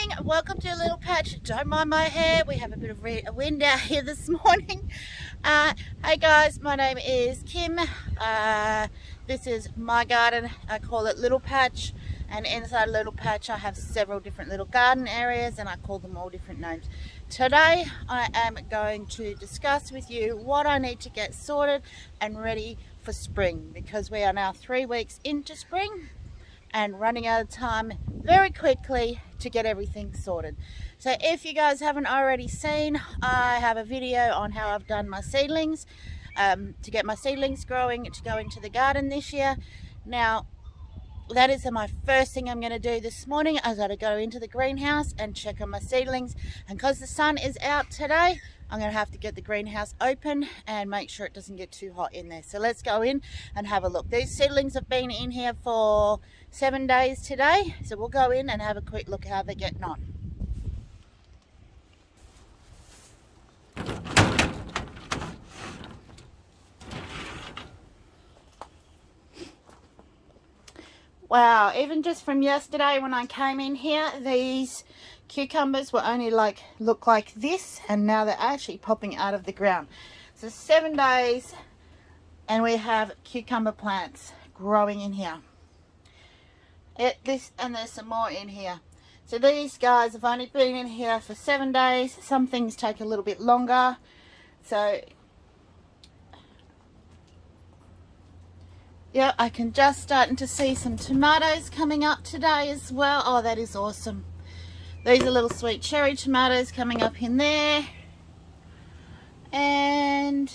morning, welcome to a little patch. Don't mind my hair, we have a bit of a wind out here this morning. Hey guys, my name is Kim. This is my garden. I call it Little Patch, and inside Little Patch I have several different little garden areas and I call them all different names. Today I am going to discuss with you what I need to get sorted and ready for spring, because we are now 3 weeks into spring and running out of time very quickly to get everything sorted. So if you guys haven't already seen, I have a video on how I've done my seedlings to get my seedlings growing to go into the garden this year. Now that is my first thing I'm going to do this morning. I've got to go into the greenhouse and check on my seedlings, and because the sun is out today, I'm going to have to get the greenhouse open and make sure it doesn't get too hot in there. So let's go in and have a look. These seedlings have been in here for 7 days today, so we'll go in and have a quick look how they're getting on. Wow, even just from yesterday when I came in here, these cucumbers were only look like this, and now they're actually popping out of the ground. So 7 days and we have cucumber plants growing in here. And there's some more in here. So these guys have only been in here for 7 days. Some things take a little bit longer. So yeah, I can just starting to see some tomatoes coming up today as well. Oh, that is awesome. These are little sweet cherry tomatoes coming up in there. And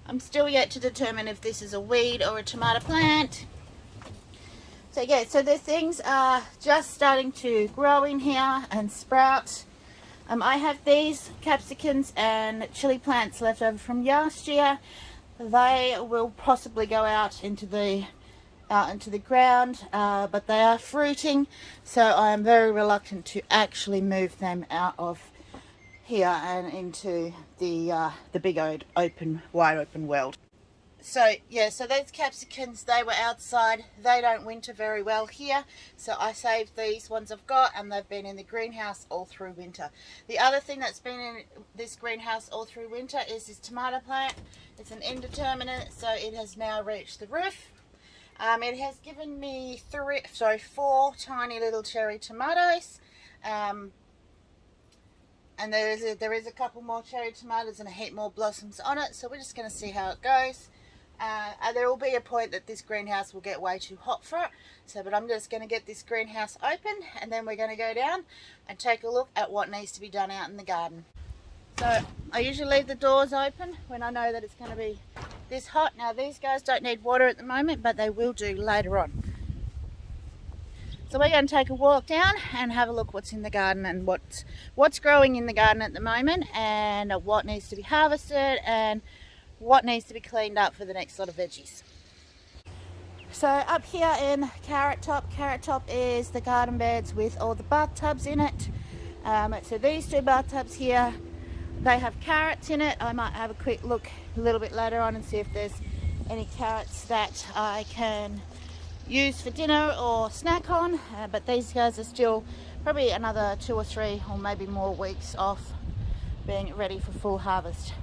I'm still yet to determine if this is a weed or a tomato plant. So yeah, so the things are just starting to grow in here and sprout. I have these capsicums and chili plants left over from last year. They will possibly go out into the ground, but they are fruiting, so I am very reluctant to actually move them out of here and into the big wide open world. So yeah, so those capsicums, they were outside. They don't winter very well here, so I saved these ones I've got, and they've been in the greenhouse all through winter. The other thing that's been in this greenhouse all through winter is this tomato plant. It's an indeterminate, so it has now reached the roof. It has given me 4 tiny little cherry tomatoes, and there is a couple more cherry tomatoes and a heap more blossoms on it, so we're just going to see how it goes. There will be a point that this greenhouse will get way too hot for it, but I'm just going to get this greenhouse open, and then we're going to go down and take a look at what needs to be done out in the garden. So I usually leave the doors open when I know that it's going to be this hot. Now these guys don't need water at the moment, but they will do later on. So we're going to take a walk down and have a look what's in the garden and what's growing in the garden at the moment, and what needs to be harvested and what needs to be cleaned up for the next lot of veggies. So up here in Carrot Top is the garden beds with all the bathtubs in it. So these 2 bathtubs here, they have carrots in it. I might have a quick look a little bit later on and see if there's any carrots that I can use for dinner or snack on, but these guys are still probably another 2 or 3 or maybe more weeks off being ready for full harvest.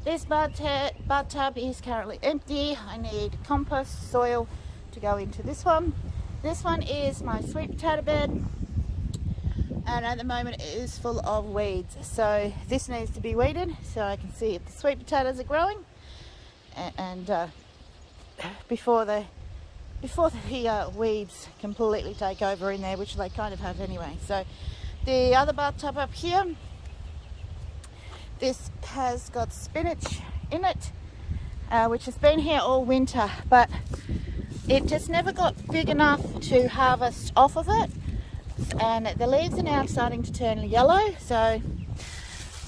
This bathtub is currently empty. I need compost soil to go into this one. This one is my sweet potato bed, and at the moment it is full of weeds, so this needs to be weeded so I can see if the sweet potatoes are growing, and before the weeds completely take over in there, which they kind of have anyway. So the other bathtub up here, this has got spinach in it, which has been here all winter, but it just never got big enough to harvest off of it, and the leaves are now starting to turn yellow. So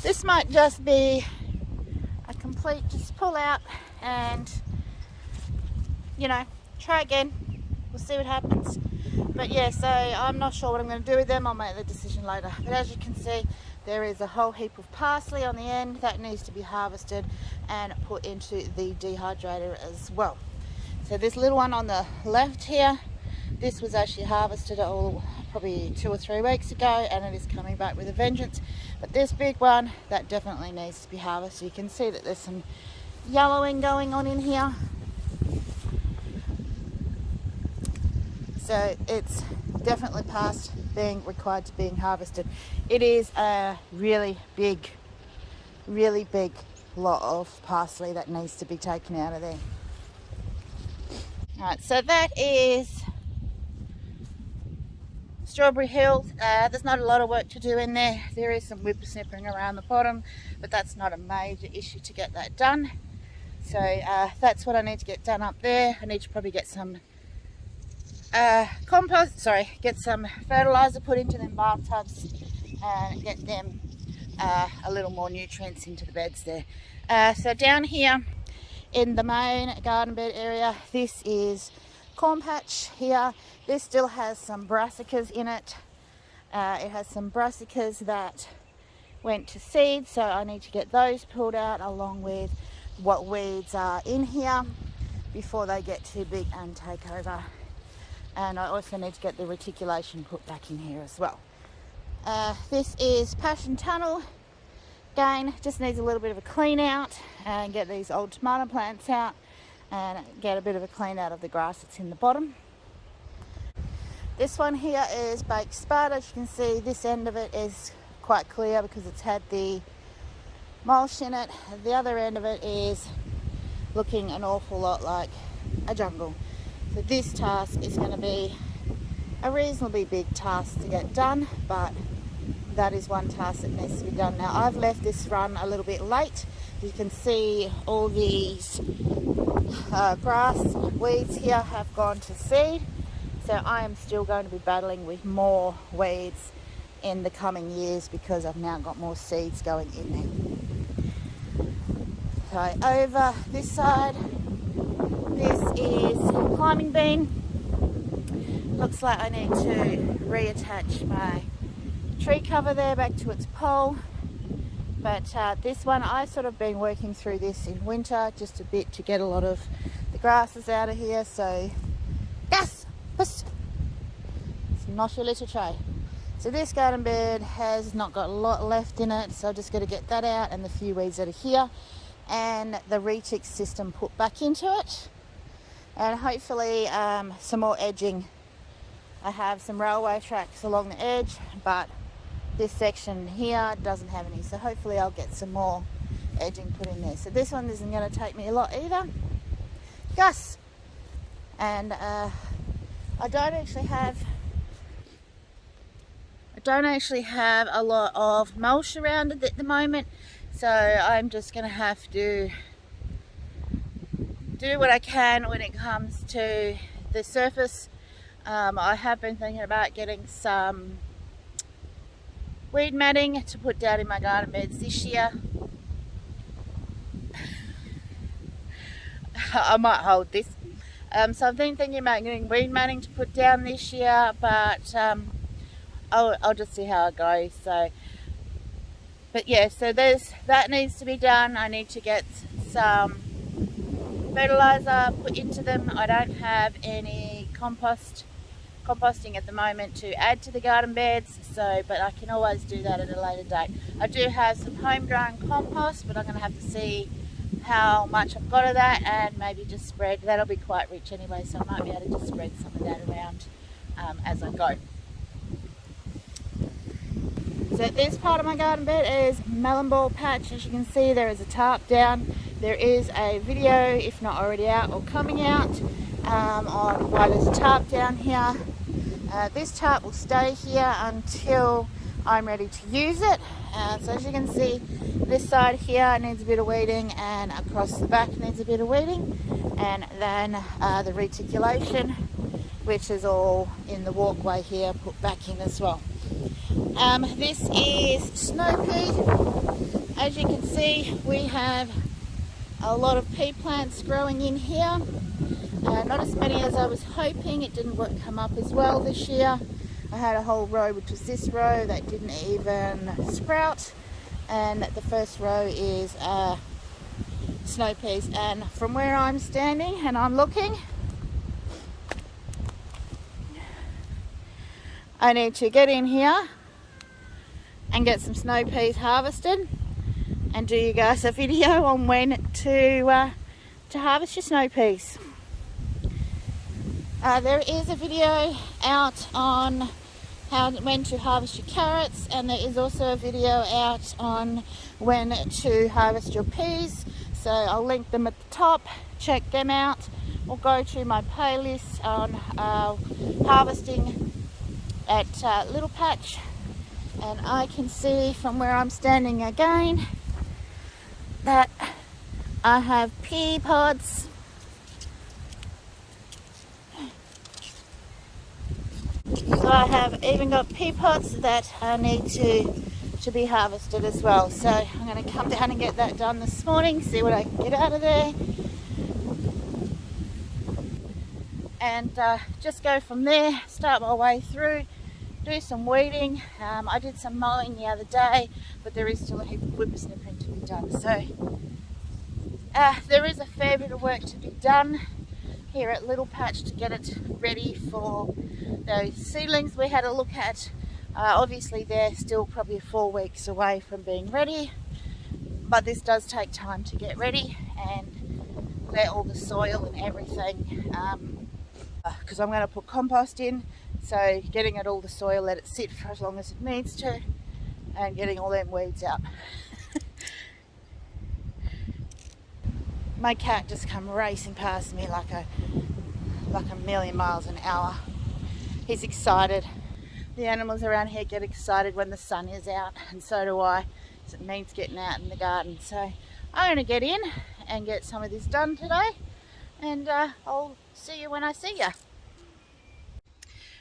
this might just be a complete just pull out and, you know, try again. We'll see what happens. But yeah, so I'm not sure what I'm going to do with them. I'll make the decision later. But as you can see, there is a whole heap of parsley on the end that needs to be harvested and put into the dehydrator as well. So this little one on the left here, This was actually harvested probably 2 or 3 weeks ago, and it is coming back with a vengeance. But this big one, that definitely needs to be harvested. You can see that there's some yellowing going on in here. So it's definitely past being required to being harvested. It is a really big lot of parsley that needs to be taken out of there. Alright, so that is Strawberry Hill. There's not a lot of work to do in there. There is some whippersnippering around the bottom, but that's not a major issue to get that done. So that's what I need to get done up there. I need to probably get some get some fertilizer put into them bathtubs and get them a little more nutrients into the beds there. So down here in the main garden bed area, this is corn patch here. This still has some brassicas in it. It has some brassicas that went to seed, so I need to get those pulled out along with what weeds are in here before they get too big and take over. And I also need to get the reticulation put back in here as well. This is Passion Tunnel. Again, just needs a little bit of a clean out and get these old tomato plants out and get a bit of a clean out of the grass that's in the bottom. This one here is baked spud. As you can see, this end of it is quite clear because it's had the mulch in it. The other end of it is looking an awful lot like a jungle. So this task is going to be a reasonably big task to get done, but that is one task that needs to be done. Now I've left this run a little bit late. You can see all these grass weeds here have gone to seed. So I am still going to be battling with more weeds in the coming years because I've now got more seeds going in there. So over this side, this is climbing bean. Looks like I need to reattach my tree cover there back to its pole. But this one, I've sort of been working through this in winter just a bit to get a lot of the grasses out of here. So, yes, puss. It's not your little tray. So this garden bed has not got a lot left in it, so I've just got to get that out and the few weeds that are here and the retic system put back into it. And hopefully some more edging. I have some railway tracks along the edge, but this section here doesn't have any, so hopefully I'll get some more edging put in there. So this one isn't going to take me a lot either. Gus! And I don't actually have a lot of mulch around it at the moment, so I'm just going to have to do what I can when it comes to the surface. I have been thinking about getting some weed matting to put down in my garden beds this year. I might hold this. So I've been thinking about getting weed matting to put down this year, but I'll just see how it goes. So, but yeah, so that needs to be done. I need to get some fertilizer put into them. I don't have any composting at the moment to add to the garden beds, so but I can always do that at a later date. I do have some homegrown compost, but I'm going to have to see how much I've got of that and maybe just spread. That'll be quite rich anyway, so I might be able to just spread some of that around as I go. So this part of my garden bed is melon ball patch. As you can see, there is a tarp down. There is a video, if not already out or coming out, on why there's a tarp down here. This tarp will stay here until I'm ready to use it. So as you can see, this side here needs a bit of weeding, and across the back needs a bit of weeding, and then the reticulation, which is all in the walkway here, put back in as well. This is snow pea. As you can see, we have a lot of pea plants growing in here. Not as many as I was hoping. It didn't come up as well this year. I had a whole row, which was this row, that didn't even sprout, and the first row is snow peas. And from where I'm standing and I'm looking, I need to get in here and get some snow peas harvested and do you guys a video on when to harvest your snow peas. There is a video out on when to harvest your carrots, and there is also a video out on when to harvest your peas, so I'll link them at the top. Check them out, or go to my playlist on harvesting at Little Patch, and I can see from where I'm standing again that I have pea pods So I have even got pea pods that need to be harvested as well. So I'm going to come down and get that done this morning, see what I can get out of there. And just go from there, start my way through, do some weeding. I did some mowing the other day, but there is still a heap of whippersnipping to be done. So there is a fair bit of work to be done here at Little Patch to get it ready for those seedlings we had a look at. Obviously they're still probably 4 weeks away from being ready, but this does take time to get ready and let all the soil and everything, because I'm going to put compost in, so getting it all the soil, let it sit for as long as it needs to, and getting all them weeds out. My cat just come racing past me like a million miles an hour. He's excited. The animals around here get excited when the sun is out, and so do I, because it means getting out in the garden. So I'm going to get in and get some of this done today, and I'll see you when I see you.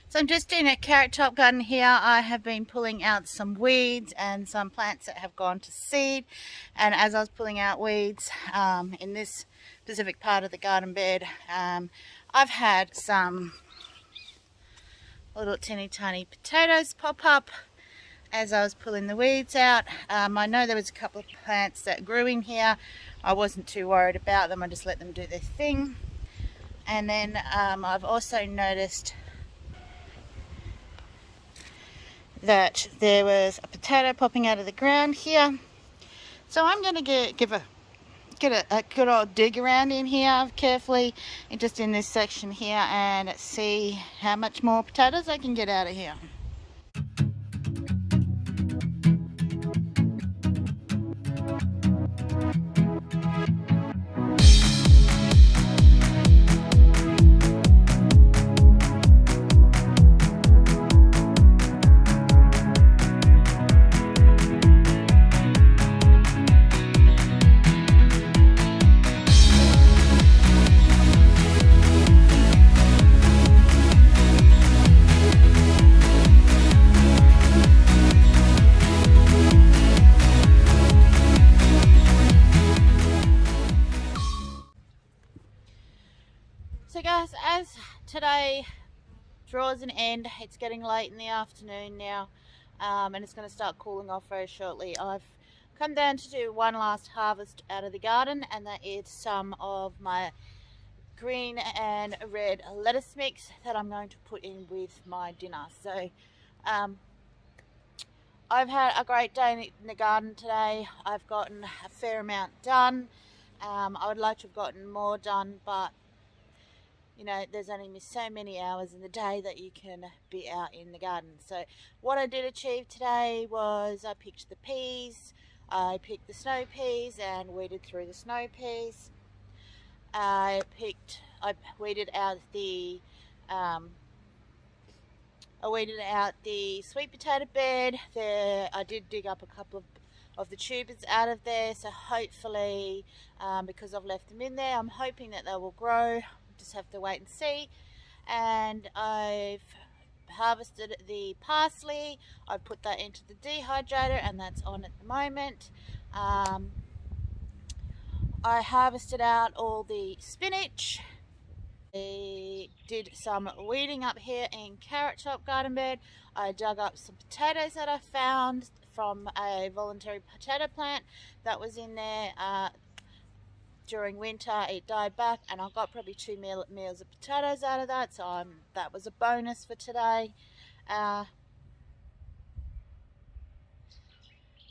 So I'm just in a carrot top garden here. I have been pulling out some weeds and some plants that have gone to seed, and as I was pulling out weeds in this specific part of the garden bed, I've had some little teeny tiny potatoes pop up as I was pulling the weeds out. I know there was a couple of plants that grew in here. I wasn't too worried about them, I just let them do their thing. And then I've also noticed that there was a potato popping out of the ground here, so I'm going to get a good old dig around in here carefully, and just in this section here, and see how much more potatoes I can get out of here. So guys, as today draws an end, it's getting late in the afternoon now, and it's going to start cooling off very shortly. I've come down to do one last harvest out of the garden, and that is some of my green and red lettuce mix that I'm going to put in with my dinner. So I've had a great day in the garden today. I've gotten a fair amount done. I would like to have gotten more done, but you know, there's only so many hours in the day that you can be out in the garden. So what I did achieve today was I picked the peas, I picked the snow peas and weeded through the snow peas. I weeded out the sweet potato bed. I did dig up a couple of the tubers out of there, so hopefully, because I've left them in there, I'm hoping that they will grow. Just have to wait and see. And I've harvested the parsley. I put that into the dehydrator, and that's on at the moment. I harvested out all the spinach. I did some weeding up here in carrot top garden bed. I dug up some potatoes that I found from a voluntary potato plant that was in there. During winter it died back, and I got probably 2 meals of potatoes out of that, so that was a bonus for today.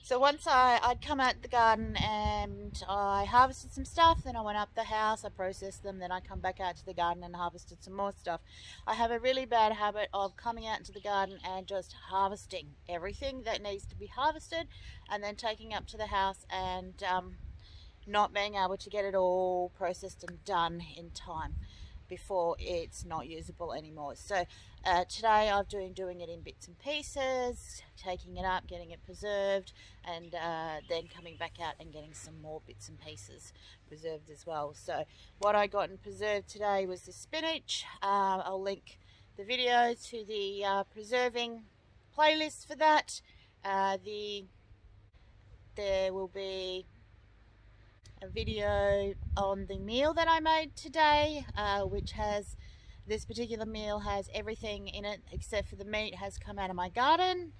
So once I'd come out the garden and I harvested some stuff, then I went up the house, I processed them, then I come back out to the garden and harvested some more stuff. I have a really bad habit of coming out into the garden and just harvesting everything that needs to be harvested, and then taking up to the house and not being able to get it all processed and done in time before it's not usable anymore. So today I'm doing it in bits and pieces, taking it up, getting it preserved, and then coming back out and getting some more bits and pieces preserved as well. So what I got and preserved today was the spinach. I'll link the video to the preserving playlist for that. There will be a video on the meal that I made today, which has, this particular meal has everything in it except for the meat has come out of my garden.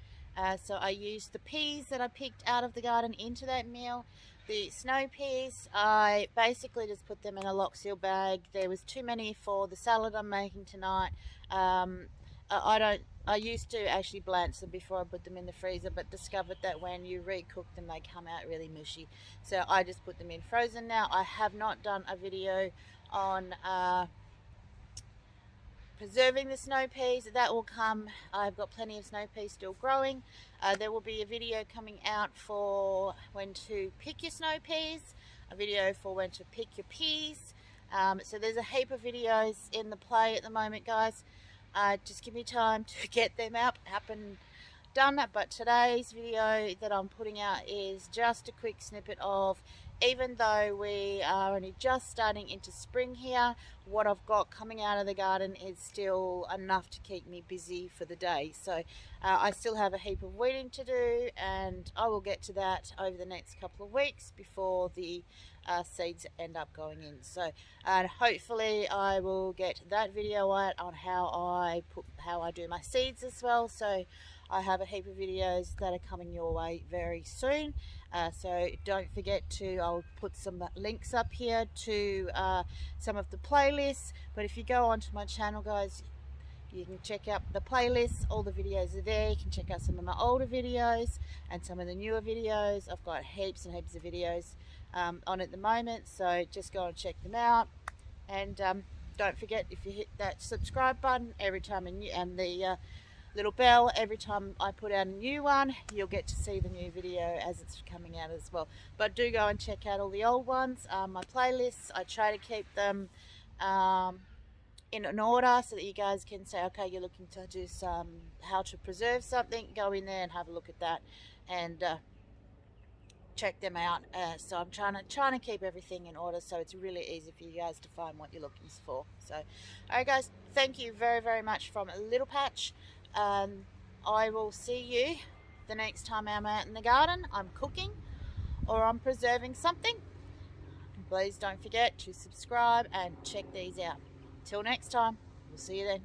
So I used the peas that I picked out of the garden into that meal. The snow peas, I basically just put them in a lock seal bag. There was too many for the salad I'm making tonight. I used to actually blanch them before I put them in the freezer, but discovered that when you recook them they come out really mushy, so I just put them in frozen now. I have not done a video on preserving the snow peas. That will come. I've got plenty of snow peas still growing. There will be a video coming out for when to pick your snow peas, a video for when to pick your peas. So there's a heap of videos in the play at the moment, guys. Just give me time to get them up and done. But today's video that I'm putting out is just a quick snippet of, even though we are only just starting into spring here, what I've got coming out of the garden is still enough to keep me busy for the day. So I still have a heap of weeding to do, and I will get to that over the next couple of weeks before the seeds end up going in. So hopefully I will get that video out on how I do my seeds as well. So I have a heap of videos that are coming your way very soon. So don't forget to, I'll put some links up here to some of the playlists. But if you go onto my channel, guys, you can check out the playlist. All the videos are there. You can check out some of my older videos and some of the newer videos. I've got heaps and heaps of videos on at the moment, so just go and check them out. And don't forget, if you hit that subscribe button every time and the little bell every time I put out a new one, you'll get to see the new video as it's coming out as well. But do go and check out all the old ones, my playlists. I try to keep them in an order so that you guys can say, okay, you're looking to do some how to preserve something, go in there and have a look at that and check them out. So I'm trying to keep everything in order, so it's really easy for you guys to find what you're looking for. So alright guys, thank you very, very much from a little patch. I will see you the next time I'm out in the garden, I'm cooking or I'm preserving something. Please don't forget to subscribe and check these out. Till next time, we'll see you then.